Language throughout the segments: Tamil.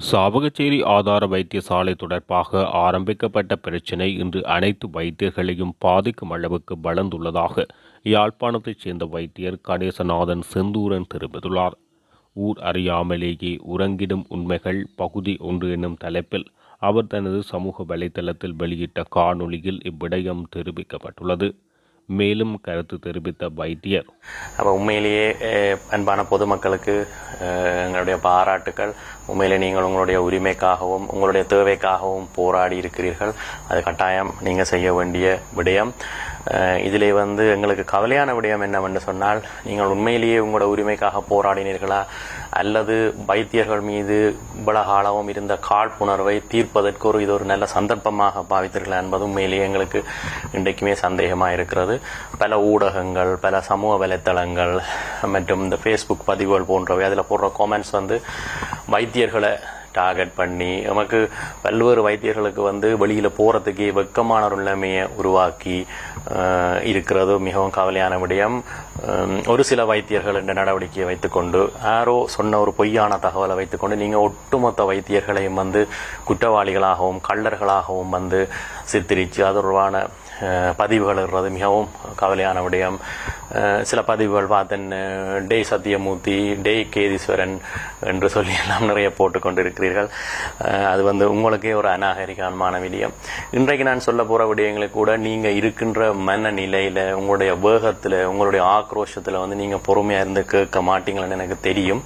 சாவகச்சேரி ஆதார வைத்தியசாலை தொடர்பாக ஆரம்பிக்கப்பட்ட பிரச்சினை இன்று அனைத்து வைத்தியர்களையும் பாதிக்கும் அளவுக்கு வளர்ந்துள்ளதாக யாழ்ப்பாணத்தைச் சேர்ந்த வைத்தியர் கணேசநாதன் செந்தூரன் தெரிவித்துள்ளார். ஊர் அறியாமலேயே உறங்கிடும் உண்மைகள் பகுதி 1 என்னும் தலைப்பில் அவர் தனது சமூக வலைதளத்தில் வெளியிட்ட காணொளியில் இவ்விடயம் தெரிவிக்கப்பட்டுள்ளது. மேலும் கருத்து தெரிவித்த வைத்தியர், அப்போ உண்மையிலேயே அன்பான பொதுமக்களுக்கு எங்களுடைய பாராட்டுக்கள். உண்மையிலே நீங்கள் உங்களுடைய உரிமைக்காகவும் உங்களுடைய தேவைக்காகவும் போராடி இருக்கிறீர்கள். அது கட்டாயம் நீங்கள் செய்ய வேண்டிய விடயம். இதிலே எங்களுக்கு கவலையான விடயம் என்னவென்று சொன்னால், நீங்கள் உண்மையிலேயே உங்களோட உரிமைக்காக போராடினீர்களா அல்லது வைத்தியர்கள் மீது இவ்வளவு இருந்த காழ்ப்புணர்வை தீர்ப்பதற்கு இது ஒரு நல்ல சந்தர்ப்பமாக பாவித்தீர்களா என்பது உண்மையிலேயே எங்களுக்கு இன்றைக்குமே சந்தேகமாக இருக்கிறது. பல ஊடகங்கள், பல சமூக வலைத்தளங்கள் மற்றும் இந்த ஃபேஸ்புக் பதிவுகள் போன்றவை அதில் போடுற காமெண்ட்ஸ் வைத்தியர்களை டார்கெட் பண்ணி நமக்கு பல்வேறு வைத்தியர்களுக்கு வெளியில் போகிறதுக்கு வெக்கமான ஒரு நிலைமையை உருவாக்கி இருக்கிறது மிகவும் கவலையான விடயம். ஒரு சில வைத்தியர்கள் என்ற நடவடிக்கையை வைத்துக்கொண்டு யாரோ சொன்ன ஒரு பொய்யான தகவலை வைத்துக்கொண்டு நீங்கள் ஒட்டுமொத்த வைத்தியர்களையும் குற்றவாளிகளாகவும் கள்ளர்களாகவும் சித்தரித்து அதற்கான பதிவுகள் இருக்கிறது மிகவும் கவலையான விடயம். சில பதிவுகள் பார்த்தேன், டே சத்தியமூர்த்தி, டே கேதீஸ்வரன் என்று சொல்லி எல்லாம் நிறைய போட்டுக்கொண்டிருக்கிறீர்கள். அது உங்களுக்கே ஒரு அநாகரிகமான விடயம். இன்றைக்கு நான் சொல்ல போகிற விடயங்களை கூட நீங்கள் இருக்கின்ற மனநிலையில், உங்களுடைய வேகத்தில், உங்களுடைய ஆக்ரோஷத்தில் நீங்கள் பொறுமையாக இருந்து கேட்க மாட்டீங்களன்னு எனக்கு தெரியும்.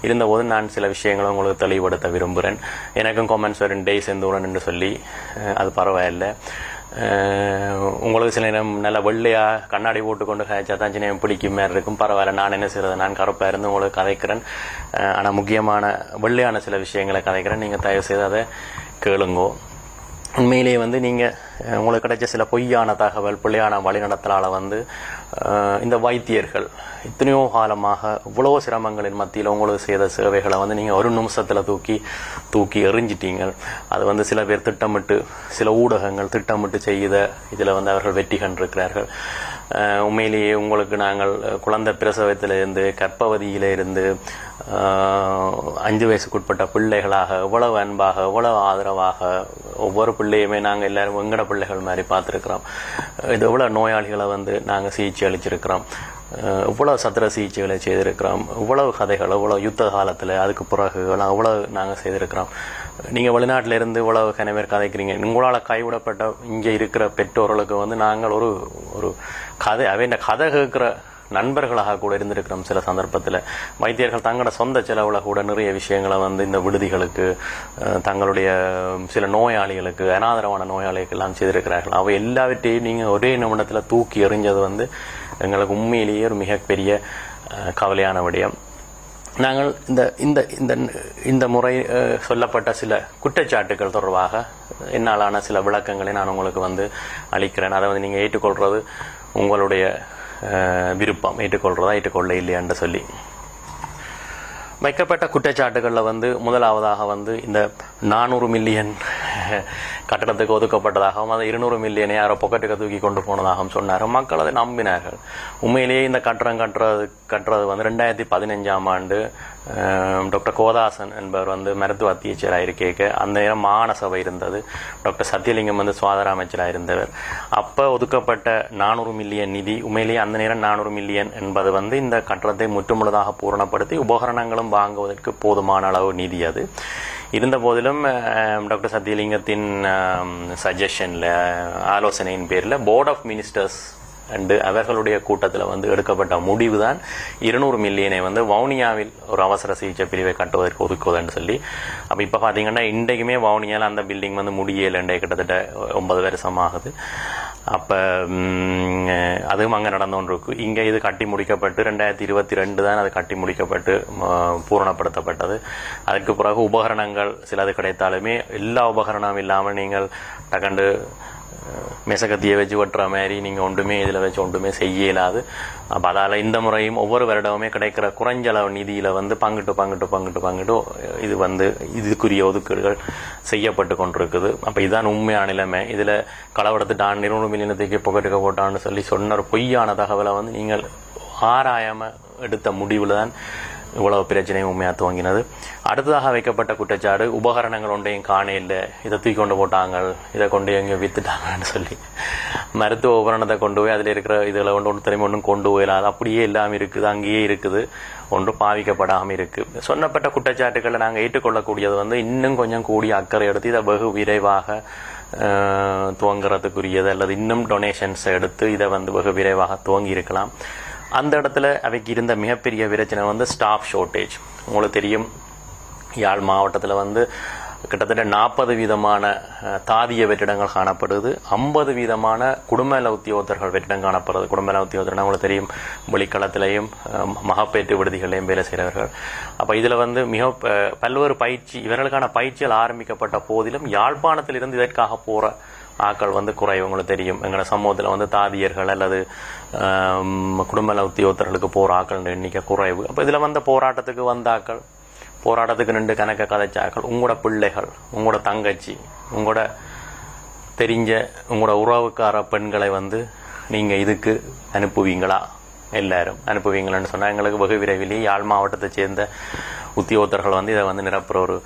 இருந்தபோது நான் சில விஷயங்களை உங்களுக்கு தெளிவுபடுத்த விரும்புகிறேன். எனக்கும் காமெண்ட்ஸ் வரும் டே செந்தூரன் என்று சொல்லி, அது பரவாயில்லை. உங்களுக்கு சில நேரம் நல்ல வெள்ளையாக கண்ணாடி போட்டுக்கொண்டு காய்ச்சா தான் சின்ன பிடிக்கும் மாதிரி இருக்கும். பரவாயில்ல, நான் என்ன செய்கிறது, நான் கருப்பாக இருந்து உங்களுக்கு கதைக்கிறேன். ஆனால் முக்கியமான வெள்ளையான சில விஷயங்களை கதைக்கிறேன். நீங்கள் தயவு செய்து அதை கேளுங்கோ. உண்மையிலேயே நீங்கள் உங்களுக்கு கிடைச்ச சில பொய்யான தகவல், பிள்ளையான வழிநடத்தலால் இந்த வைத்தியர்கள் இத்தனையோ காலமாக இவ்வளோ சிரமங்களின் மத்தியில் உங்களுக்கு செய்த சேவைகளை நீங்கள் ஒரு நிமிஷத்தில் தூக்கி எறிஞ்சிட்டீங்க. அது சில பேர் திட்டமிட்டு, சில ஊடகங்கள் திட்டமிட்டு செய்த இதில் அவர்கள் வெற்றி கண்டிருக்கிறார்கள். உண்மையிலேயே உங்களுக்கு நாங்கள் குழந்தை பிரசவத்திலிருந்து, கர்ப்பவதியிலிருந்து 5 வயசுக்குட்பட்ட பிள்ளைகளாக எவ்வளவு அன்பாக, எவ்வளவு ஆதரவாக ஒவ்வொரு பிள்ளையுமே நாங்கள் எல்லாரும் எங்கட பிள்ளைகள் மாதிரி பார்த்துருக்கிறோம். இது எவ்வளோ நோயாளிகளை நாங்கள் சிகிச்சை அளிச்சிருக்கிறோம், இவ்வளவு சத்திர சிகிச்சைகளை செய்திருக்கிறோம், இவ்வளவு கதைகள், இவ்வளவு யுத்த காலத்தில் அதுக்கு பிறகு இவ்வளவு நாங்கள் செய்திருக்கிறோம். நீங்கள் வெளிநாட்டிலிருந்து இவ்வளவு கனவேர் கதைக்கிறீங்க. உங்களால் கைவிடப்பட்ட இங்கே இருக்கிற பெற்றோர்களுக்கு நாங்கள் ஒரு கதை, இந்த கதை கேட்குற நண்பர்களாக கூட இருந்திருக்கிறோம். சில சந்தர்ப்பத்தில் வைத்தியர்கள் தங்களோட சொந்த செலவில் கூட நிறைய விஷயங்களை இந்த விடுதிகளுக்கு, தங்களுடைய சில நோயாளிகளுக்கு, அனாதரவான நோயாளிகளுக்கு எல்லாம் செய்திருக்கிறார்கள். அவை எல்லாவற்றையும் நீங்கள் ஒரே நிமிடத்தில் தூக்கி எறிஞ்சது எங்களுக்கு உண்மையிலேயே ஒரு மிகப்பெரிய கவலையான விடயம். நாங்கள் இந்த முறை சொல்லப்பட்ட சில குற்றச்சாட்டுகள் தொடர்பாக என்னாலான சில விளக்கங்களை நான் உங்களுக்கு அளிக்கிறேன். அதை நீங்கள் ஏற்றுக்கொள்வது உங்களுடைய விருப்பம். ஏற்றுக்கொள்றதா ஏற்றுக்கொள்ள இல்லையான்னு சொல்லி வைக்கப்பட்ட குற்றச்சாட்டுகளில் முதலாவதாக இந்த 400 மில்லியன் கட்டணத்துக்கு ஒதுக்கப்பட்டதாகவும் அது 200 மில்லியனை யாரோ பொக்கெட்டுக்கு தூக்கி கொண்டு போனதாகவும் சொன்னார். மக்கள் அதை நம்பினார்கள். உண்மையிலேயே இந்த கட்டணம் கட்டுறது 2015ஆம் ஆண்டு டாக்டர் கோதாசன் என்பவர் மருத்துவ அத்தியட்சராக இருக்க, அந்த நேரம் மாகாண சபை இருந்தது. டாக்டர் சத்தியலிங்கம் சுகாதார அமைச்சராக இருந்தவர். அப்போ ஒதுக்கப்பட்ட 400 மில்லியன் நிதி, உண்மையிலேயே அந்த நேரம் 400 மில்லியன் என்பது இந்த கட்டணத்தை முற்றுமுழுதாக பூரணப்படுத்தி உபகரணங்களும் வாங்குவதற்கு போதுமான அளவு நிதி. அது இருந்த போதிலும் டாக்டர் சத்தியலிங்கத்தின் சஜஷனில், ஆலோசனையின் பேரில் போர்ட் ஆஃப் மினிஸ்டர்ஸ் அவர்களுடைய கூட்டத்தில் எடுக்கப்பட்ட முடிவு தான் 200 மில்லியனை வவுனியாவில் ஒரு அவசர சிகிச்சை பிரிவை கட்டுவதற்கு ஒதுக்குவதுன்னு சொல்லி. அப்போ இப்போ பார்த்தீங்கன்னா இன்றைக்குமே வவுனியாவில் அந்த பில்டிங் முடியலை, கிட்டத்தட்ட 9 வருஷம் ஆகுது. அப்போ அதுவும் அங்கே நடந்தோன்னு இருக்கு. இங்கே இது கட்டி முடிக்கப்பட்டு 2022 தான் அது கட்டி முடிக்கப்பட்டு பூரணப்படுத்தப்பட்டது. அதற்கு பிறகு உபகரணங்கள் சிலது கிடைத்தாலுமே எல்லா உபகரணமும் இல்லாமல் நீங்கள் டக்கண்டு மெசகத்தியை வச்சு வெட்டுற மாதிரி நீங்கள் ஒன்றுமே இதில் வச்சு ஒன்றுமே செய்ய இயலாது. அப்போ அதால் இந்த முறையும் ஒவ்வொரு வருடமுமே கிடைக்கிற குறைஞ்சளவு நிதியில் பங்கிட்டு இது இதுக்குரிய ஒதுக்கீடுகள் செய்யப்பட்டு கொண்டிருக்குது. அப்போ இதுதான் உண்மையான நிலைமை. இதில் களவெடுத்துட்டான் 200 மில்லியனத்துக்கு புகட்டுக்க போட்டான்னு சொல்லி சொன்ன பொய்யான தகவலை நீங்கள் ஆராயாமல் எடுத்த முடிவில் தான் இவ்வளவு பிரச்சனையும் உண்மையாக துவங்கினது. அடுத்ததாக வைக்கப்பட்ட குற்றச்சாட்டு உபகரணங்கள் ஒன்றையும் காண இல்லை, இதை தூக்கி கொண்டு போட்டாங்க, இதை கொண்டு எங்கே வித்துட்டாங்கன்னு சொல்லி மருத்துவ உபகரணத்தை கொண்டு போய் அதில் இருக்கிற இதில் ஒன்று திரும்பி ஒன்றும் கொண்டு போயிடலாம், அது அப்படியே இல்லாமல் இருக்குது, அங்கேயே இருக்குது, ஒன்றும் பாவிக்கப்படாமல் இருக்குது. சொன்னப்பட்ட குற்றச்சாட்டுக்களை நாங்கள் ஏற்றுக்கொள்ளக்கூடியது இன்னும் கொஞ்சம் கூடிய அக்கறை எடுத்து இதை வெகு விரைவாக துவங்குறதுக்குரியது அல்லது இன்னும் டொனேஷன்ஸை எடுத்து இதை வெகு விரைவாக துவங்கி இருக்கலாம். அந்த இடத்துல அவைக்கு இருந்த மிகப்பெரிய பிரச்சனை ஸ்டாஃப் ஷார்ட்டேஜ். உங்களுக்கு தெரியும், யாழ் மாவட்டத்தில் கிட்டத்தட்ட 40 வீதமான தாதிய வெற்றிடங்கள் காணப்படுது, 50 வீதமான குடும்ப உத்தியோகத்தர்கள் வெற்றிடம் காணப்படுறது. குடும்ப உத்தியோகத்தர் உங்களுக்கு தெரியும், வெளிக்களத்திலையும் மகப்பேற்று விடுதிகளையும் வேலை செய்கிறவர்கள். அப்போ இதில் மிக பல்வேறு பயிற்சி, இவர்களுக்கான பயிற்சிகள் ஆரம்பிக்கப்பட்ட போதிலும் யாழ்ப்பாணத்திலிருந்து இதற்காக போகிற ஆக்கள் குறைவு. உங்களுக்கு தெரியும், எங்களோட சமூகத்தில் தாதியர்கள் அல்லது குடும்ப உத்தியோகத்தர்களுக்கு போகிற ஆக்கள் எண்ணிக்கை குறைவு. அப்போ இதில் போராட்டத்துக்கு வந்த ஆக்கள், போராட்டத்துக்கு நின்று கணக்க கதைச்சாக்கள், உங்களோட பிள்ளைகள், உங்களோட தங்கச்சி, உங்களோட தெரிஞ்ச உங்களோட உறவுக்கார பெண்களை நீங்கள் இதுக்கு அனுப்புவீங்களா, எல்லாரும் அனுப்புவீங்களான்னு சொன்னால் எங்களுக்கு வெகு விரைவிலேயே யாழ் மாவட்டத்தை சேர்ந்த உத்தியோகத்தர்கள் இதை நிரப்புற ஒரு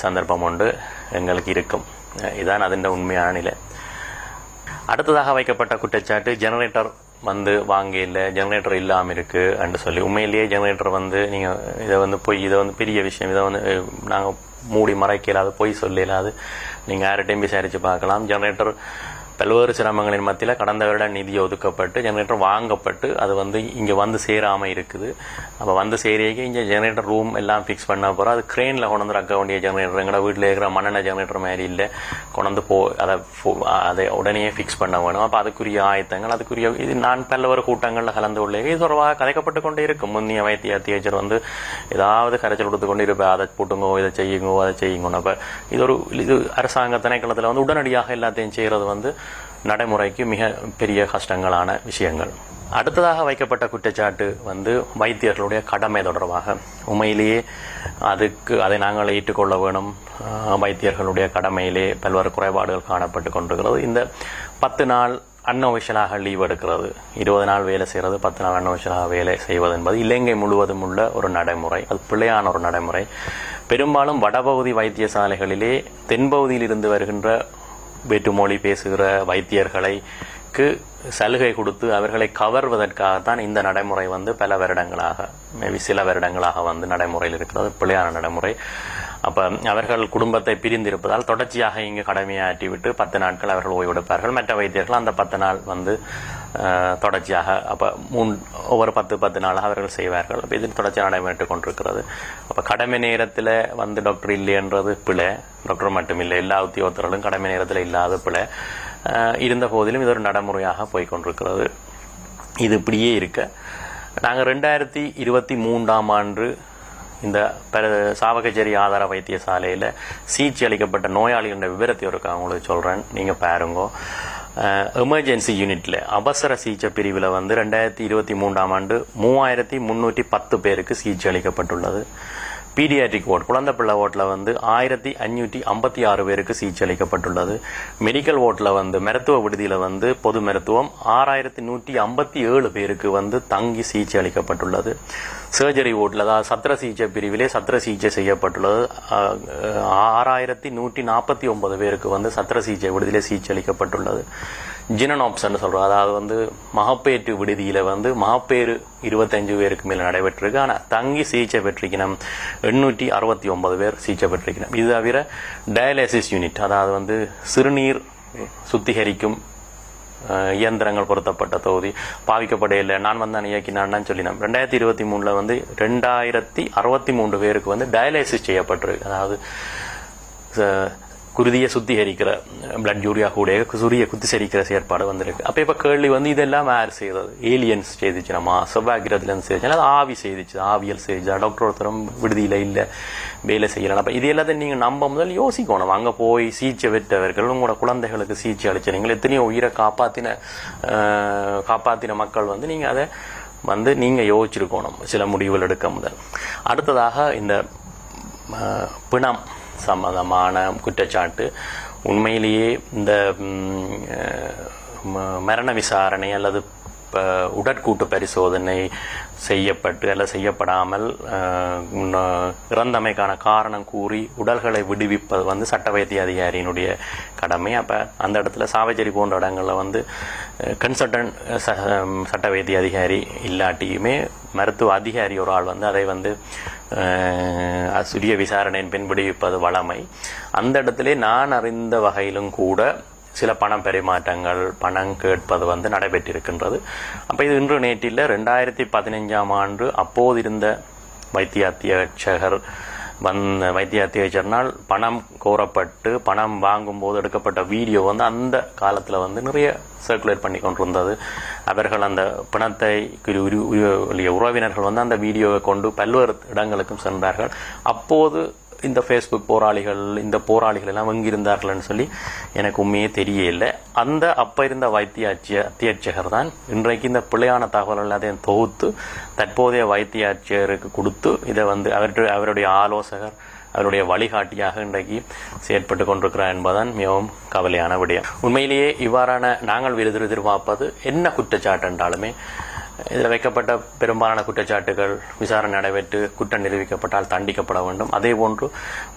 சந்தர்ப்பம் உண்டு எங்களுக்கு இருக்கும். இதான் அதன் உண்மையான நிலை. அடுத்ததாக வைக்கப்பட்ட குற்றச்சாட்டு ஜெனரேட்டர் வாங்க இல்லை, ஜெனரேட்டர் இல்லாமல் இருக்கு என்று சொல்லி. உண்மையிலேயே ஜெனரேட்டர் நீங்கள் இதை பொய், இதை பெரிய விஷயம், இதை நாங்கள் மூடி மறைக்க இயலாது, பொய் சொல்ல இயலாது. நீங்கள் யார்கிட்டையும் விசாரித்து பார்க்கலாம். ஜெனரேட்டர் பல்வேறு சிரமங்களின் மத்தியில் கடந்த வருடம் நிதி ஒதுக்கப்பட்டு ஜெனரேட்டர் வாங்கப்பட்டு அது இங்கே சேராமல் இருக்குது. அப்போ சேரிக்கு இங்கே ஜெனரேட்டர் ரூம் எல்லாம் ஃபிக்ஸ் பண்ண போகிறோம். அது கிரெயினில் கொண்டு ரக்க வேண்டிய ஜெனரேட்டர், எங்களோட வீட்டில் இருக்கிற மண்ணெண்ணெய் ஜெனரேட்டர் மாதிரி இல்லை, கொண்டு அதை உடனே ஃபிக்ஸ் பண்ண வேணும். அப்போ அதுக்குரிய ஆயத்தங்கள், அதுக்குரிய இது நான் பல்வேறு கூட்டங்களில் கலந்து கொள்ளே இது தொடர்பாக கதைக்கப்பட்டு கொண்டே இருக்கும். முன்னிய வைத்திய அத்தியட்சர் ஏதாவது கரைச்சல் கொடுத்து கொண்டு இருப்பேன், அதை போட்டுங்கோ, இதை செய்யுங்கோ, அதை செய்யுங்கன்னு. அப்போ இது அரசாங்க திணைக்களத்தில் உடனடியாக எல்லாத்தையும் செய்கிறது நடைமுறைக்கு மிக பெரிய கஷ்டங்களான விஷயங்கள். அடுத்ததாக வைக்கப்பட்ட குற்றச்சாட்டு வைத்தியர்களுடைய கடமை தொடர்பாக. உண்மையிலேயே அதை நாங்கள் ஏற்றுக்கொள்ள வேணும். வைத்தியர்களுடைய கடமையிலே பல்வேறு குறைபாடுகள் காணப்பட்டு கொண்டிருக்கிறது. இந்த 10 நாள் அன்அஃபிஷியலாக லீவ் எடுக்கிறது, 20 நாள் வேலை செய்கிறது, 10 நாள் அன்அஃபிஷியலாக வேலை செய்வது என்பது இலங்கை முழுவதும் உள்ள ஒரு நடைமுறை. அது பிழையான ஒரு நடைமுறை. பெரும்பாலும் வடபகுதி வைத்தியசாலைகளிலே தென்பகுதியில் இருந்து வருகின்ற வேற்றுமொழி பேசுகிற வைத்தியர்களுக்கு சலுகை கொடுத்து அவர்களை கவர்வதற்காகத்தான் இந்த நடைமுறை பல வருடங்களாக, மேபி சில வருடங்களாக நடைமுறையில் இருக்கிறது. பிழையான நடைமுறை. அப்போ அவர்கள் குடும்பத்தை பிரிந்திருப்பதால் தொடர்ச்சியாக இங்கு கடமையாற்றிவிட்டு 10 நாட்கள் அவர்கள் ஓய்வெடுப்பார்கள். மற்ற வைத்தியர்கள் அந்த 10 நாள் தொடர்ச்சியாக அப்போ ஒவ்வொரு 10 நாளாக அவர்கள் செய்வார்கள். அப்போ இது தொடர்ச்சியாக நடைபெற்றுக் கொண்டிருக்கிறது. அப்போ கடமை நேரத்தில் டாக்டர் இல்லைன்றது பிழை. டாக்டர் மட்டும் இல்லை, எல்லா உத்தியோகத்தர்களும் கடமை நேரத்தில் இல்லாத பிழை. இருந்த போதிலும் இது ஒரு நடைமுறையாக போய்கொண்டிருக்கிறது. இது இப்படியே இருக்க நாங்கள் 2023ஆம் ஆண்டு இந்த சாவகச்சேரி ஆதார வைத்தியசாலையில் சிகிச்சை அளிக்கப்பட்ட நோயாளிகளோட விவரத்தை உங்களுக்கு சொல்கிறேன், நீங்கள் பாருங்க. எமர்ஜென்சி யூனிட்டில் அவசர சிகிச்சை பிரிவில் 2023ஆம் ஆண்டு 3310 பேருக்கு சிகிச்சை அளிக்கப்பட்டுள்ளது. பீடியாட்ரிக் வார்டு, குழந்தை பிள்ளை வார்டில் 1556 பேருக்கு சிகிச்சை அளிக்கப்பட்டுள்ளது. மெடிக்கல் வார்டில் மருத்துவ விடுதியில் பொது மருத்துவம் 6157 பேருக்கு தங்கி சிகிச்சை அளிக்கப்பட்டுள்ளது. சர்ஜரி வார்டில், அதாவது சத்திர சிகிச்சை பிரிவிலே சத்திர சிகிச்சை செய்யப்பட்டுள்ளது. 6149 பேருக்கு சத்திர சிகிச்சை விடுதியிலே சிகிச்சை அளிக்கப்பட்டுள்ளது. ஜினனாப்ஸ்ன்னு சொல்கிறோம், அதாவது மகப்பேற்று விடுதியில் மகப்பேறு 25 பேருக்கு மேலே நடைபெற்றிருக்கு. ஆனால் தங்கி சிகிச்சை பெற்றிருக்கணும் 869 பேர் சிகிச்சை பெற்றிருக்கணும். இது தவிர டயாலிசிஸ் யூனிட், அதாவது சிறுநீர் சுத்திகரிக்கும் இயந்திரங்கள் பொருத்தப்பட்ட தொகுதி பாவிக்கப்படையில நான் இயக்கினான்னு சொல்லினேன். 2023 2063 பேருக்கு டயாலிசிஸ் செய்யப்பட்டிருக்கு. அதாவது குருதியை சுத்திகரிக்கிற பிளட் யூரியா கூட சூரிய குத்திசரிக்கிற செயற்பாடு வந்திருக்கு. அப்போ இப்போ கேள்வி இதெல்லாம் யார் செய்தது? ஏலியன்ஸ் செய்திச்சுனமா, செவ்வாய்கிரகத்திலேருந்து செய்திச்சு, அது ஆவி செய்திச்சு, ஆவியல் செய்திச்சா, டாக்டர் ஒருத்தரும் விடுதியில் இல்லை வேலை செய்யலாம். அப்போ இது எல்லாத்தையும் நீங்கள் நம்ப முதல் யோசிக்கணும். அங்கே போய் சிகிச்சை பெற்றவர்கள், உங்களோட குழந்தைகளுக்கு சிகிச்சை அளிச்ச நீங்கள் எத்தனையோ உயிரை காப்பாத்தின மக்கள் நீங்கள் அதை நீங்கள் யோசிச்சிருக்கணும் சில முடிவுகள் எடுக்க முதல். அடுத்ததாக இந்த பிணம் சம்பந்தமான குற்றச்சாட்டு. உண்மையிலேயே இந்த மரண விசாரணை அல்லது உடற்கூட்டு பரிசோதனை செய்யப்பட்டு அல்ல செய்யப்படாமல் இறந்தமைக்கான காரணம் கூறி உடல்களை விடுவிப்பது சட்ட வைத்திய அதிகாரியினுடைய கடமை. அப்போ அந்த இடத்துல சாவச்சேரி போன்ற இடங்களில் கன்சல்டன்ட் சட்ட வைத்திய அதிகாரி இல்லாட்டியுமே மருத்துவ அதிகாரி ஒரு ஆள் அதை சுரிய விசாரணையின் பின் விடுவிப்பது வழமை. அந்த இடத்திலே நான் அறிந்த வகையிலும் கூட சில பணம் பரிமாற்றங்கள் பணம் கேட்பது நடைபெற்றிருக்கின்றது. அப்போ இது இன்று நேற்றில் 2015ஆம் ஆண்டு அப்போது இருந்த வைத்திய அத்தியட்சகர்னால் பணம் கோரப்பட்டு பணம் வாங்கும்போது எடுக்கப்பட்ட வீடியோ அந்த காலத்தில் நிறைய சர்க்குலேட் பண்ணி கொண்டிருந்தது. அவர்கள் அந்த பணத்தை உறவினர்கள் அந்த வீடியோவை கொண்டு பல்வேறு இடங்களுக்கும் சென்றார்கள். அப்போது இந்த ஃபேஸ்புக் போராளிகள் எல்லாம் எங்கிருந்தார்கள்னு சொல்லி எனக்கு உண்மையே தெரியல. அப்ப இருந்த வைத்திய அத்தியட்சகர் தான் இன்றைக்கு இந்த பிள்ளையான தகவல்கள் எல்லாத்தையும் தொகுத்து தற்போதைய வைத்திய அத்தியருக்கு கொடுத்து இதை அவருடைய ஆலோசகர் அவருடைய வழிகாட்டியாக இன்றைக்கு செயற்பட்டு கொண்டிருக்கிறார் என்பதுதான் மிகவும் கவலையான விடயம். உண்மையிலேயே இவ்வாறான நாங்கள் எதிர்பார்ப்பது என்ன குற்றச்சாட்டு என்றாலுமே இதில் வைக்கப்பட்ட பெரும்பாலான குற்றச்சாட்டுகள் விசாரணை நடைபெற்று குற்றம் நிரூபிக்கப்பட்டால் தண்டிக்கப்பட வேண்டும். அதே போன்று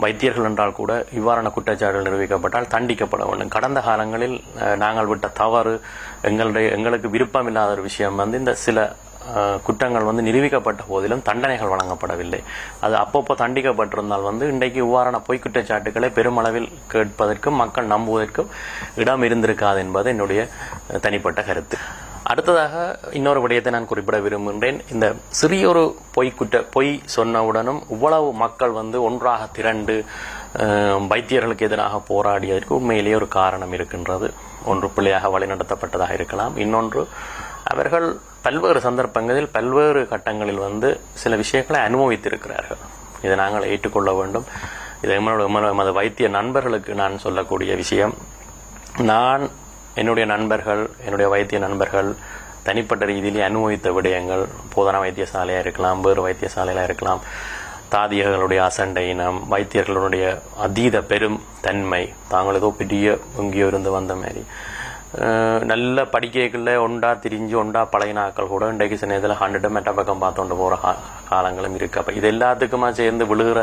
வைத்தியர்கள் என்றால் கூட இவ்வாறான குற்றச்சாட்டுகள் நிரூபிக்கப்பட்டால் தண்டிக்கப்பட வேண்டும். கடந்த காலங்களில் நாங்கள் விட்ட தவறு எங்களுக்கு விருப்பமில்லாத ஒரு விஷயம் இந்த சில குற்றங்கள் நிரூபிக்கப்பட்ட போதிலும் தண்டனைகள் வழங்கப்படவில்லை. அது அப்பப்போ தண்டிக்கப்பட்டிருந்தால் இன்றைக்கு இவ்வாறான பொய் குற்றச்சாட்டுகளை பெருமளவில் கேட்பதற்கும் மக்கள் நம்புவதற்கும் இடம் இருந்திருக்காது என்பது என்னுடைய தனிப்பட்ட கருத்து. அடுத்ததாக இன்னொரு விடயத்தை நான் குறிப்பிட விரும்புகின்றேன். இந்த சிறியொரு பொய் சொன்னவுடனும் இவ்வளவு மக்கள் ஒன்றாக திரண்டு வைத்தியர்களுக்கு எதிராக போராடியதற்கு உண்மையிலேயே ஒரு காரணம் இருக்கின்றது. ஒன்று பிள்ளையாக வழிநடத்தப்பட்டதாக இருக்கலாம், இன்னொன்று அவர்கள் பல்வேறு சந்தர்ப்பங்களில் பல்வேறு கட்டங்களில் சில விஷயங்களை அனுபவித்திருக்கிறார்கள். இதை நாங்கள் ஏற்றுக்கொள்ள வேண்டும். இது எமது வைத்திய நண்பர்களுக்கு நான் சொல்லக்கூடிய விஷயம். நான் என்னுடைய வைத்திய நண்பர்கள் தனிப்பட்ட ரீதியிலே அனுபவித்த விடயங்கள் போதனா வைத்தியசாலையாக இருக்கலாம், வேறு வைத்தியசாலையாக இருக்கலாம், தாதியர்களுடைய அசண்டை இனம், வைத்தியர்களுடைய அதீத பெரும் தன்மை, தாங்கள் ஏதோ பெரிய எங்கேயோ இருந்து வந்த மாதிரி நல்ல படிக்கைகளில் ஒன்றா திரிஞ்சு ஒன்றா பழையனாக்கள் கூட இன்றைக்கு சில நேரத்தில் 100 மெட்ட பக்கம் பார்த்துட்டு போகிற காலங்களும் இருக்கு. அப்போ இது எல்லாத்துக்குமா சேர்ந்து விழுகிற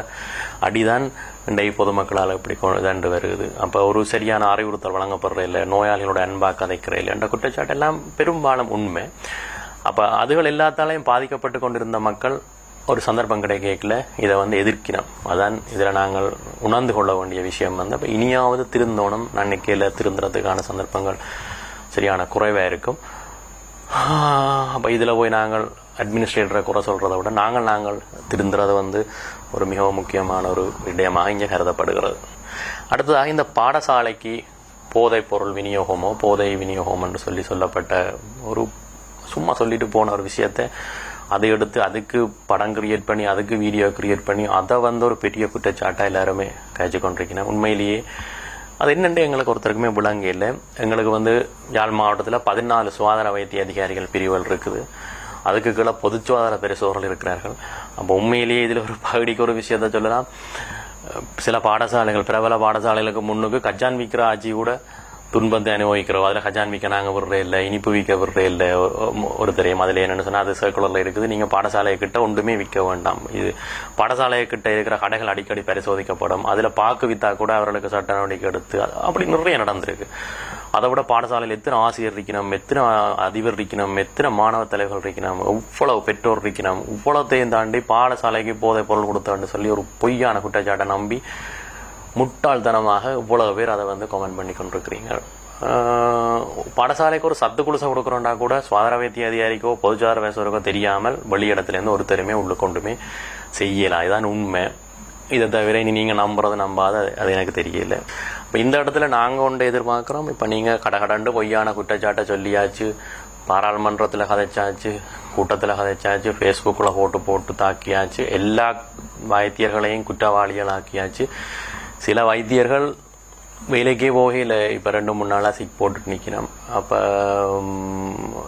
அடிதான் இன்றைக்கு பொதுமக்களால் இப்படி இதாண்டு வருது. அப்போ ஒரு சரியான அறிவுறுத்தல் வழங்கப்படுற இல்லை, நோயாளிகளோட அன்பாக கதைக்கிற இல்லை என்ற குற்றச்சாட்டு எல்லாம் பெரும்பாலும் உண்மை. அப்போ அதுகள் எல்லாத்தாலையும் பாதிக்கப்பட்டு கொண்டிருந்த மக்கள் ஒரு சந்தர்ப்பம் கிடைக்கல இதை எதிர்க்கிறோம். அதான் இதில் நாங்கள் உணர்ந்து கொள்ள வேண்டிய விஷயம் அப்போ இனியாவது திருந்தோணும். நன்னிக்கையில் திருந்துறதுக்கான சந்தர்ப்பங்கள் சரியான குறைவாக இருக்கும். அப்போ இதில் போய் நாங்கள் அட்மினிஸ்ட்ரேட்டரை குறை சொல்கிறத விட நாங்கள் திருந்துறது ஒரு மிகவும் முக்கியமான ஒரு விடயமாக இங்கே கருதப்படுகிறது. அடுத்ததாக இந்த பாடசாலைக்கு போதைப் பொருள் விநியோகமோ போதை விநியோகம் என்று சொல்லப்பட்ட ஒரு சும்மா சொல்லிட்டு போன ஒரு விஷயத்தை அதை எடுத்து அதுக்கு படம் கிரியேட் பண்ணி அதுக்கு வீடியோ கிரியேட் பண்ணி அதை ஒரு பெரிய குற்றச்சாட்டாக எல்லாருமே காய்ச்சி கொண்டிருக்கிறேன். உண்மையிலேயே அது என்னென்று எங்களுக்கு ஒருத்தருக்குமே விளங்க இல்லை. எங்களுக்கு யாழ் மாவட்டத்தில் 14 சுகாதார வைத்திய அதிகாரிகள் பிரிவுகள் இருக்குது. அதுக்கு கீழே பொது சுகாதார பரிசோதகர்கள் இருக்கிறார்கள். அப்போ உண்மையிலேயே இதில் ஒரு பகுதிக்கு ஒரு விஷயத்த சொல்லலாம். சில பாடசாலைகள் பிரபல பாடசாலைகளுக்கு முன்னுக்கு கஜான் விற்கிற ஆட்சி கூட துன்பத்தை அனுபவிக்கிறோம். அதில் கஜான் விற்க நாங்கள் விடுறே இல்லை, இனிப்பு விற்க விடுறே இல்லை ஒரு தெரியும். அதில் என்னென்னு சொன்னால் அது சர்க்குலரில் இருக்குது. நீங்கள் பாடசாலையை கிட்ட ஒன்றுமே விற்க வேண்டாம். இது பாடசாலையை கிட்ட இருக்கிற கடைகள் அடிக்கடி பரிசோதிக்கப்படும். அதில் பாக்கு விற்றா கூட அவர்களுக்கு சட்ட நடவடிக்கை எடுத்து அப்படி நிறைய நடந்திருக்கு. அதை விட பாடசாலையில் எத்தனை ஆசிரியர் இருக்கணும், எத்தனை அதிபர் இருக்கணும், எத்தனை மாணவ தலைவர்கள் இருக்கணும், இவ்வளவு பெற்றோர் இருக்கணும், இவ்வளோத்தையும் தாண்டி பாடசாலைக்கு போதை பொருள் கொடுத்தான்னு சொல்லி ஒரு பொய்யான குற்றச்சாட்டை நம்பி முட்டாள்தனமாக இவ்வளவு பேர் அதை கமெண்ட் பண்ணி கொண்டிருக்கிறீங்க. பாடசாலைக்கு ஒரு சத்து குளிசை கொடுக்குறோம்னா கூட சுகாதார வைத்திய அதிகாரிக்கோ பொதுச்சார பேசுறதுக்கோ தெரியாமல் வெளியிடத்துலேருந்து ஒருத்தருமே உள்ள கொண்டுமே செய்யலாம். இதுதான் உண்மை. இதை தவிர நீங்கள் நம்பாத அது எனக்கு தெரியல. இப்போ இந்த இடத்துல நாங்கள் ஒன்று எதிர்பார்க்குறோம். இப்போ நீங்கள் கடகடண்டு பொய்யான குற்றச்சாட்டை சொல்லியாச்சு, பாராளுமன்றத்தில் கதைச்சாச்சு, கூட்டத்தில் கதைச்சாச்சு, ஃபேஸ்புக்கில் போட்டு தாக்கியாச்சு, எல்லா வைத்தியர்களையும் குற்றவாளிகள் ஆக்கியாச்சு. சில வைத்தியர்கள் வேலைக்கே போகையில் இப்போ 2-3 நாளாக சிக் போட்டுட்டு நிற்கணும். அப்போ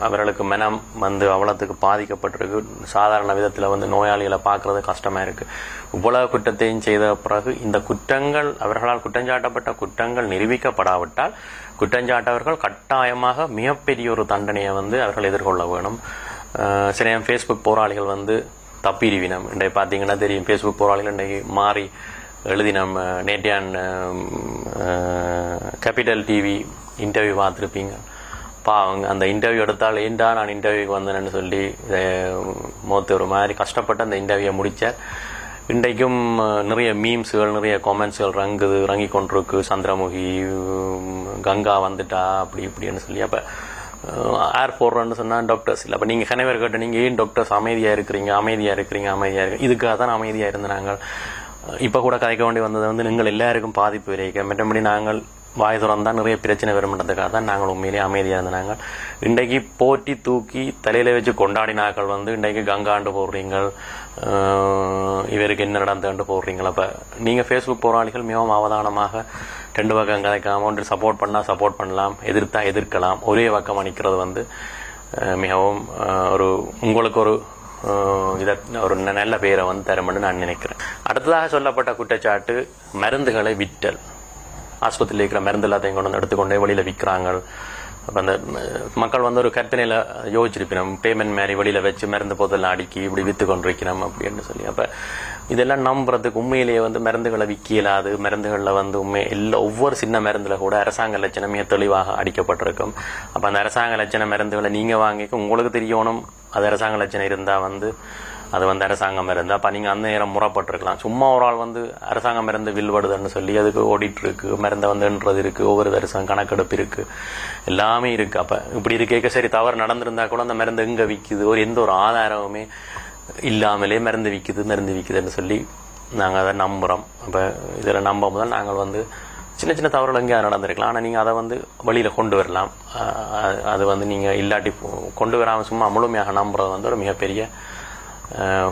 அவர்களுக்கு மனம் வந்து அவ்வளோத்துக்கு பாதிக்கப்பட்டிருக்கு. சாதாரண விதத்தில் வந்து நோயாளிகளை பார்க்குறது கஷ்டமாக இருக்குது. இவ்வளவு குற்றத்தையும் செய்த பிறகு இந்த குற்றங்கள் அவர்களால் குற்றஞ்சாட்டப்பட்ட குற்றங்கள் நிரூபிக்கப்படாவிட்டால் குற்றஞ்சாட்டவர்கள் கட்டாயமாக மிகப்பெரிய ஒரு தண்டனையை வந்து அவர்கள் எதிர்கொள்ள வேணும். சில ஃபேஸ்புக் போராளிகள் வந்து தப்பிடுவினம். இன்றைய பார்த்தீங்கன்னா தெரியும், ஃபேஸ்புக் போராளிகள் இன்றைக்கு மாறி எழுதினம். நேற்றையான் கேபிட்டல் டிவி இன்டர்வியூ பார்த்துருப்பீங்க. அவங்க அந்த இன்டர்வியூ எடுத்தால் ஏண்டா நான் இன்டர்வியூக்கு வந்தேன்னு சொல்லி ஒரு மாதிரி கஷ்டப்பட்டு அந்த இன்டர்வியூவை முடித்தார். இன்றைக்கும் நிறைய மீம்ஸுகள் நிறைய காமெண்ட்ஸுகள் இறங்கி கொண்டிருக்கு. சந்திரமுகி கங்கா வந்துட்டா அப்படி இப்படின்னு சொல்லி. அப்போ ஏர் போடுறோன்னு சொன்னால் டாக்டர்ஸ் இல்லை. அப்போ நீங்கள் கணவர் கேட்ட நீங்கள் ஏன் டாக்டர்ஸ் அமைதியாக இருக்கிறீங்க இதுக்காக தான் அமைதியாக இருந்து நாங்கள் இப்போ கூட கதைக்க வேண்டி வந்தது வந்து நீங்கள் எல்லாருக்கும் பாதிப்பு விளைவிக்க, மற்றபடி நாங்கள் வாய் திறந்தால் நிறைய பிரச்சனை வரும்ன்றதுக்காக தான் நாங்கள் உண்மையிலேயே அமைதியாக இருந்தாங்க. இன்றைக்கு போட்டி தூக்கி தலையில் வச்சு கொண்டாடினாக்கள் வந்து இன்றைக்கு கங்காண்டு போடுறீங்க, இவருக்கு என்ன நடந்தாண்டு போடுறீங்களா. அப்போ நீங்கள் ஃபேஸ்புக் போராளிகள் மிகவும் அவதானமாக 2 பக்கம் கதைக்காம ஒன்று சப்போர்ட் பண்ணால் சப்போர்ட் பண்ணலாம், எதிர்த்தா எதிர்க்கலாம். ஒரே பக்கம் அணிக்கிறது வந்து மிகவும் உங்களுக்கு ஒரு நல்ல பேரை வந்து தரும்னு நான் நினைக்கிறேன். அடுத்ததாக சொல்லப்பட்ட குற்றச்சாட்டு மருந்துகளை விற்றல். ஆஸ்பத்திரியில் இருக்கிற மருந்து எல்லாத்தையும் கொண்டு வந்து எடுத்துக்கொண்டே வெளியில் விற்கிறாங்க. அப்போ அந்த மக்கள் வந்து ஒரு கற்பனையில் யோசிச்சிருப்பினோம், பேமெண்ட் மாதிரி வெளியில் வச்சு மருந்து போதெல்லாம் அடுக்கி இப்படி விற்று கொண்டிருக்கிறோம் அப்படின்னு சொல்லி. அப்போ இதெல்லாம் நம்புறதுக்கு உண்மையிலேயே வந்து மருந்துகளை விற்க இயலாது. மருந்துகளில் வந்து ஒவ்வொரு சின்ன மருந்தில் கூட அரசாங்க லட்சணம் மிக தெளிவாக அடிக்கப்பட்டிருக்கும். அப்போ அந்த அரசாங்க லட்சண மருந்துகளை நீங்கள் வாங்கிக்க உங்களுக்கு தெரியணும். அது அரசாங்க லட்சணம் இருந்தால் வந்து அது வந்து அரசாங்கம் மருந்து. அப்போ நீங்கள் அந்த நேரம் முறைப்பட்டிருக்கலாம். சும்மா ஒரு ஆள் வந்து அரசாங்க மருந்து வில்வடுதுன்னு சொல்லி அதுக்கு ஓடிட்டு இருக்கு, மருந்தை வந்துன்றது இருக்குது, ஒவ்வொரு வருஷம் கணக்கெடுப்பு இருக்குது, எல்லாமே இருக்குது. அப்போ இப்படி இருக்கேக்க சரி தவறு நடந்திருந்தா கூட அந்த மருந்து எங்கே விற்குது, எந்த ஒரு ஆதாரமுமே இல்லாமலே மருந்து விற்குதுன்னு சொல்லி நாங்கள் அதை நம்புகிறோம். அப்போ இதில் நம்ப முதல் நாங்கள் வந்து சின்ன சின்ன தவறுகள் எங்கேயாவது நடந்திருக்கலாம். ஆனால் நீங்கள் அதை வந்து வெளியில் கொண்டு வரலாம். அது வந்து நீங்கள் இல்லாட்டி கொண்டு வராமல் சும்மா முழுமையாக நம்புறது வந்து ஒரு மிகப்பெரிய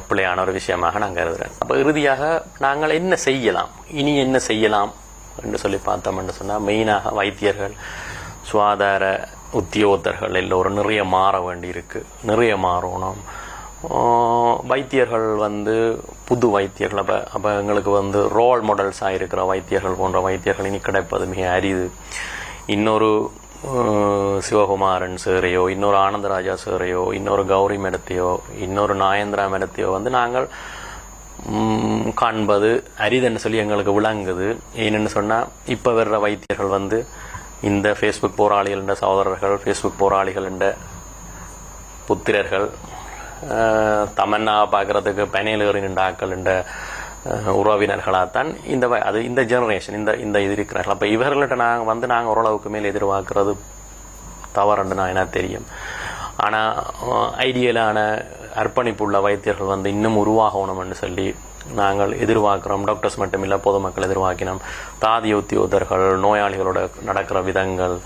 பிள்ளையான ஒரு விஷயமாக நான் கருதுகிறேன். அப்போ இறுதியாக நாங்கள் என்ன செய்யலாம், இனி என்ன செய்யலாம் என்று சொல்லி பார்த்தோம்னு சொன்னால் மெயினாக வைத்தியர்கள், சுகாதார உத்தியோகத்தர்கள் எல்லோரும் நிறைய மாற வேண்டி இருக்கு, நிறைய மாறணும். வைத்தியர்கள் வந்து புது வைத்தியர்கள் அப்போ எங்களுக்கு வந்து ரோல் மாடல்ஸாக இருக்கிற வைத்தியர்கள் போன்ற வைத்தியர்கள் இனி கிடைப்பது மிக அரிது. இன்னொரு சிவகுமாரன் சேரையோ, இன்னொரு ஆனந்தராஜா சேரையோ, இன்னொரு கௌரி மேடத்தையோ, இன்னொரு நாயந்திரா மேடத்தையோ வந்து நாங்கள் காண்பது அரிதுன்னு சொல்லி எங்களுக்கு விளங்குது. ஏன்னு சொன்னால் இப்போ வர்ற வைத்தியர்கள் வந்து இந்த ஃபேஸ்புக் போராளிகள் என்ற சகோதரர்கள், ஃபேஸ்புக் போராளிகள் என்ற புத்திரர்கள், தமன்னா பார்க்கறதுக்கு பனையிலேறி நின்ற ஆக்கள் என்ற உறவினர்களாகத்தான் இந்த ஜெனரேஷன் இந்த இது இருக்கிறார்கள். அப்போ இவர்கள்ட்ட நாங்கள் ஓரளவுக்கு மேல் எதிர்பார்க்கறது தவறுன்னு நான் என்ன தெரியும். ஆனால் ஐடியலான அர்ப்பணிப்புள்ள வைத்தியர்கள் வந்து இன்னும் உருவாகணும்னு சொல்லி நாங்கள் எதிர்பார்க்கிறோம். டாக்டர்ஸ் மட்டுமில்லை, பொதுமக்கள் எதிர்பார்க்கணும். தாதிய உத்தியோகத்தர்கள், நோயாளிகளோட நடக்கிற விதங்கள்,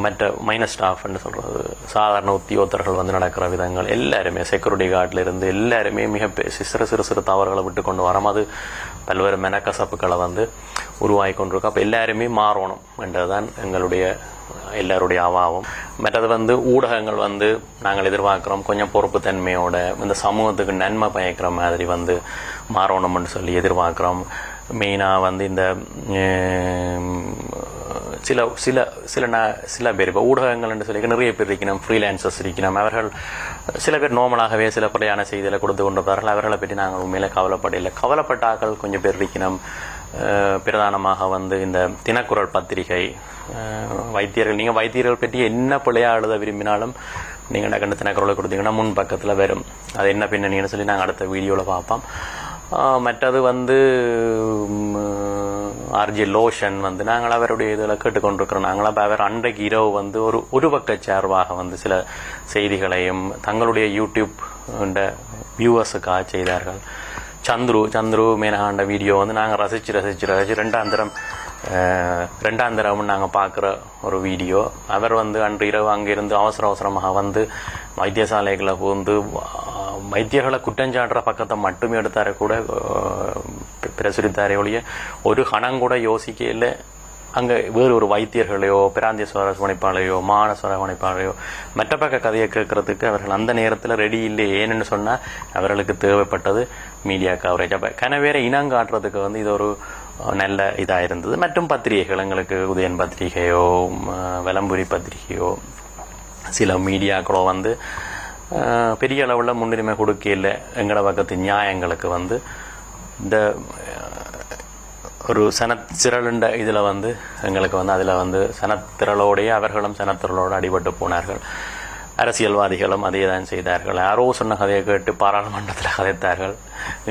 மற்ற மைனஸ் ஸ்டாஃப்னு சொல்கிறது சாதாரண உத்தியோகத்தர்கள் வந்து நடக்கிற விதங்கள் எல்லாருமே, செக்யூரிட்டி கார்டில் இருந்து எல்லாருமே மிக சிறு தவறுகளை விட்டு கொண்டு வரோம். அது பல்வேறு மெனக்கசப்புகளை வந்து உருவாகி கொண்டிருக்கும். அப்போ எல்லாருமே மாறணும் என்றதுதான் எங்களுடைய எல்லாருடைய அவாவும். மற்றது வந்து ஊடகங்கள் வந்து நாங்கள் எதிர்பார்க்குறோம் கொஞ்சம் பொறுப்புத்தன்மையோட இந்த சமூகத்துக்கு நன்மை பயக்கிற மாதிரி வந்து மாறணும்னு சொல்லி எதிர்பார்க்குறோம். மெயினாக வந்து இந்த சில சில சில சில பேர் இப்போ ஊடகங்கள்னு சொல்லி நிறைய பேர் இருக்கணும், ஃப்ரீலான்சர்ஸ் இருக்கணும். அவர்கள் சில பேர் நார்மலாகவே சில பிள்ளையான செய்திகளை கொடுத்து கொண்டிருப்பார்கள். அவர்களை பற்றி நாங்கள் உண்மையில கவலைப்படவில்லை. கவலைப்பட்டாக்கள் கொஞ்சம் பேர் இருக்கணும். பிரதானமாக வந்து இந்த தினக்குரல் பத்திரிகை வைத்தியர்கள், நீங்கள் வைத்தியர்கள் பற்றி என்ன பிள்ளையாக எழுத விரும்பினாலும் நீங்கள் கண்டு தினக்குரலை கொடுத்தீங்கன்னா முன் பக்கத்தில் வரும். அது என்ன பின்னணின்னு சொல்லி நாங்கள் அடுத்த வீடியோவில் பார்ப்போம். மற்றது வந்து ஆர்ஜி லோஷன் வந்து நாங்கள் அவருடைய இதில் கேட்டுக்கொண்டிருக்கிறோம். நாங்கள் அப்போ அவர் அன்றைக்கு இரவு வந்து ஒரு பக்க சார்பாக வந்து சில செய்திகளையும் தங்களுடைய யூடியூப் வியூவர்ஸுக்காக செய்தார்கள். சந்துரு மேனகாண்ட வீடியோ வந்து நாங்கள் ரசித்து ரெண்டாம் தரம் நாங்கள் பார்க்குற ஒரு வீடியோ. அவர் வந்து அன்று இரவு அங்கிருந்து அவசரமாக வந்து வைத்தியசாலைகளை புகுந்து வைத்தியர்களை குற்றஞ்சாட்டுற பக்கத்தை மட்டுமே எடுத்தார கூட பிரசுரித்தாரே ஒழிய ஒரு கணம் கூட யோசிக்க இல்லை. அங்கே வேறு ஒரு வைத்தியர்களையோ பிராந்திய சுவரகவணைப்பாளையோ மாகாண சுவரகவணைப்பாளையோ மற்ற பக்க கதையை கேட்கறதுக்கு அவர்கள் அந்த நேரத்தில் ரெடி இல்லை. ஏன்னு சொன்னால் அவர்களுக்கு தேவைப்பட்டது மீடியா கவரேஜ். அப்போ கனவேரை இனங்காட்டுறதுக்கு வந்து இது ஒரு நல்ல இதாக இருந்தது. மற்றும் பத்திரிகைகள், எங்களுக்கு உதயன் பத்திரிகையோ வலம்புரி பத்திரிகையோ சில மீடியாக்களோ வந்து பெரிய அளவில் முன்னுரிமை கொடுக்க இல்லை. எங்களோட பக்கத்து நியாயங்களுக்கு வந்து இந்த ஒரு சனத்திரளுண்ட இதில் வந்து எங்களுக்கு வந்து அதில் வந்து சனத்திரளோடைய அவர்களும் சனத்திரளோடு அடிபட்டு போனார்கள். அரசியல்வாதிகளும் அதே தான் செய்தார்கள். யாரோ சொன்ன கதையை கேட்டு பாராளுமன்றத்தில் கதைத்தார்கள்.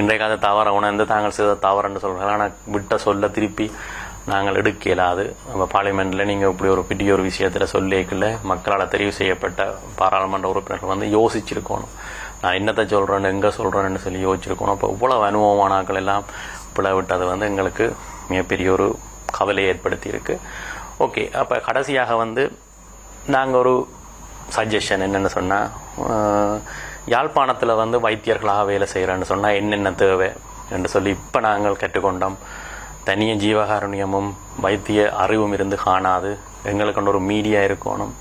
இன்றைக்கு அதை தவற உணர்ந்து தாங்கள் செய்த தவறு என்று சொல்கிறார்கள். ஆனால் விட்ட சொல்ல திருப்பி நாங்கள் எடுக்க இயலாது. நம்ம பார்லிமெண்ட்டில் நீங்கள் இப்படி ஒரு பெரிய ஒரு விஷயத்தில் சொல்லிக்கல மக்களால் தெரிவு செய்யப்பட்ட பாராளுமன்ற உறுப்பினர்கள் வந்து யோசிச்சிருக்கணும். நான் என்னத்தை சொல்கிறேன்னு எங்கே சொல்கிறேன்னு சொல்லி யோசிச்சிருக்கணும். அப்போ இவ்வளவு அனுபவமானாக்கள் எல்லாம் பிளவிட்டது வந்து எங்களுக்கு மிகப்பெரிய ஒரு கவலையை ஏற்படுத்தி இருக்கு. ஓகே, அப்போ கடைசியாக வந்து நாங்கள் ஒரு சஜஷன் என்னென்னு சொன்னால், யாழ்ப்பாணத்தில் வந்து வைத்தியர்களாக வேலை செய்கிறேன்னு சொன்னால் என்னென்ன தேவை என்று சொல்லி இப்போ நாங்கள் கற்றுக்கொண்டோம். தனிய ஜீவகாருண்யமும் வைத்திய அறிவும் இருந்து காணாது. எங்களுக்கு ஒரு மீடியா இருக்கணும்.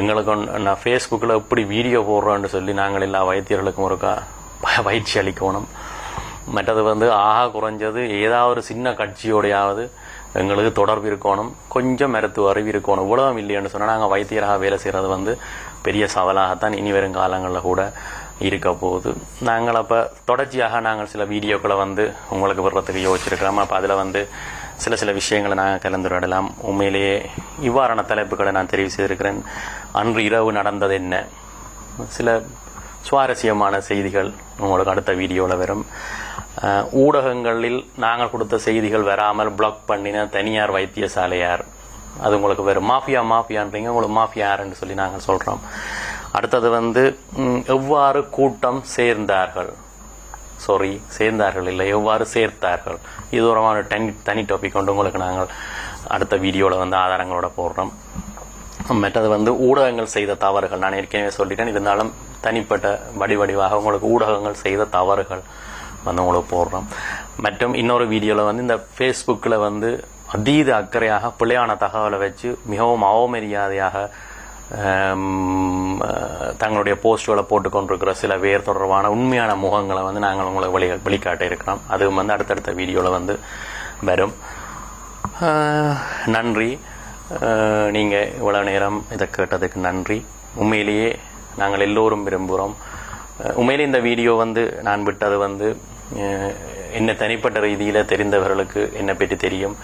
எங்களுக்கு நான் ஃபேஸ்புக்கில் எப்படி வீடியோ போடுறோன்னு சொல்லி நாங்கள் எல்லா வைத்தியர்களுக்கும் ஒரு பயிற்சி அளிக்கணும். மற்றது வந்து குறைஞ்சது ஏதாவது ஒரு சின்ன கட்சியோடையாவது எங்களுக்கு தொடர்பு இருக்கணும். கொஞ்சம் மருத்துவ அறிவு இருக்கணும். இவ்வளவு இல்லைன்னு சொன்னால் நாங்கள் வைத்தியராக வேலை செய்கிறது வந்து பெரிய சவாலாகத்தான் இனி வரும் காலங்களில் கூட இருக்க போகுது. நாங்கள் அப்போ தொடர்ச்சியாக நாங்கள் சில வீடியோக்களை வந்து உங்களுக்கு விடுறதுக்கு யோசிச்சிருக்கிறோம். அப்போ அதில் வந்து சில விஷயங்களை நாங்கள் கலந்துரையாடலாம். உண்மையிலேயே இவ்வாறான தலைப்புகளை நான் தெரிவு செய்திருக்கிறேன். அன்று இரவு நடந்தது என்ன, சில சுவாரஸ்யமான செய்திகள் உங்களுக்கு அடுத்த வீடியோவில் வரும். ஊடகங்களில் நாங்கள் கொடுத்த செய்திகள் வராமல் பிளாக் பண்ணின தனியார் வைத்தியசாலையார், அது உங்களுக்கு வரும். மாஃபியான்றீங்க, உங்களுக்கு மாஃபியா யாருன்னு சொல்லி நாங்கள் சொல்கிறோம். அடுத்தது வந்து எவ்வாறு கூட்டம் சேர்ந்தார்கள் இல்லை, எவ்வாறு சேர்த்தார்கள், இது ஒரு தனி டாபிக் கொண்டு உங்களுக்கு நாங்கள் அடுத்த வீடியோவில் வந்து ஆதாரங்களோட போடுறோம். மற்றது வந்து ஊடகங்கள் செய்த தவறுகள், நான் ஏற்கனவே சொல்லிட்டேன். இருந்தாலும் தனிப்பட்ட வடிவாக உங்களுக்கு ஊடகங்கள் செய்த தவறுகள் வந்து உங்களுக்கு போடுறோம். மற்றும் இன்னொரு வீடியோவில் வந்து இந்த ஃபேஸ்புக்கில் வந்து அதீத அக்கறையாக பிள்ளையான தகவலை வச்சு மிகவும் அவமரியாதையாக தங்களுடைய போஸ்டுகளை போட்டுக்கொண்டிருக்கிற சில பேர் தொடர்பான உண்மையான முகங்களை வந்து நாங்கள் உங்களுக்கு வெளிக்காட்ட இருக்கிறோம். அதுவும் வந்து அடுத்தடுத்த வீடியோவில் வந்து வரும். நன்றி. நீங்கள் இவ்வளவு நேரம் இதை கேட்டதுக்கு நன்றி. உண்மையிலேயே நாங்கள் எல்லோரும் விரும்புகிறோம். உண்மையிலே இந்த வீடியோ வந்து நான் விட்டது வந்து என்ன தனிப்பட்ட ரீதியில் தெரிந்தவர்களுக்கு என்னை பற்றி தெரியும்.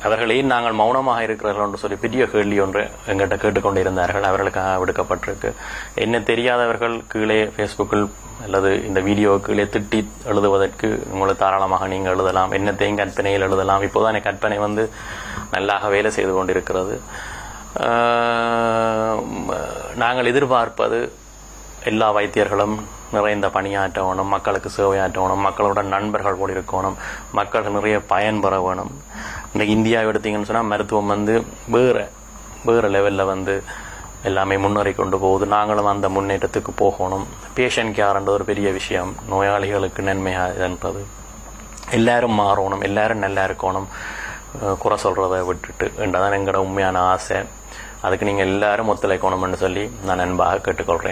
அவர்களே நாங்கள் மௌனமாக இருக்கிறார்கள் என்று சொல்லி பெரிய கேள்வி ஒன்று எங்கிட்ட கேட்டுக்கொண்டு இருந்தார்கள். அவர்களுக்காக விடுக்கப்பட்டிருக்கு. என்ன தெரியாதவர்கள் கீழே ஃபேஸ்புக்கில் அல்லது இந்த வீடியோ கீழே திட்டி எழுதுவதற்கு உங்களுக்கு தாராளமாக நீங்கள் எழுதலாம். என்னத்தையும் கற்பனையில் எழுதலாம். இப்போதான் கற்பனை வந்து நல்லாக வேலை செய்து கொண்டிருக்கிறது. நாங்கள் எதிர்பார்ப்பது எல்லா வைத்தியர்களும் நிறைந்த பணியாற்றணும், மக்களுக்கு சேவையாற்றணும், மக்களுடன் நண்பர்கள் போல் இருக்கணும், மக்கள் நிறைய பயன்பெற வேணும். இன்றைக்கு இந்தியாவை எடுத்தீங்கன்னு சொன்னால் மருத்துவம் வந்து வேறு லெவலில் வந்து எல்லாமே முன்னேறி கொண்டு போகுது. நாங்களும் அந்த முன்னேற்றத்துக்கு போகணும். பேஷண்ட் கேர்ன்ற ஒரு பெரிய விஷயம், நோயாளிகளுக்கு நன்மையானது. எல்லாரும் மாறணும், எல்லாரும் நல்லா இருக்கணும், குறை சொல்கிறத விட்டுட்டு என்றதான் எங்களோட உண்மையான ஆசை. அதுக்கு நீங்கள் எல்லாரும் ஒத்துழைக்கணும்னு சொல்லி நான் அன்பாக கேட்டுக்கொள்கிறேன்.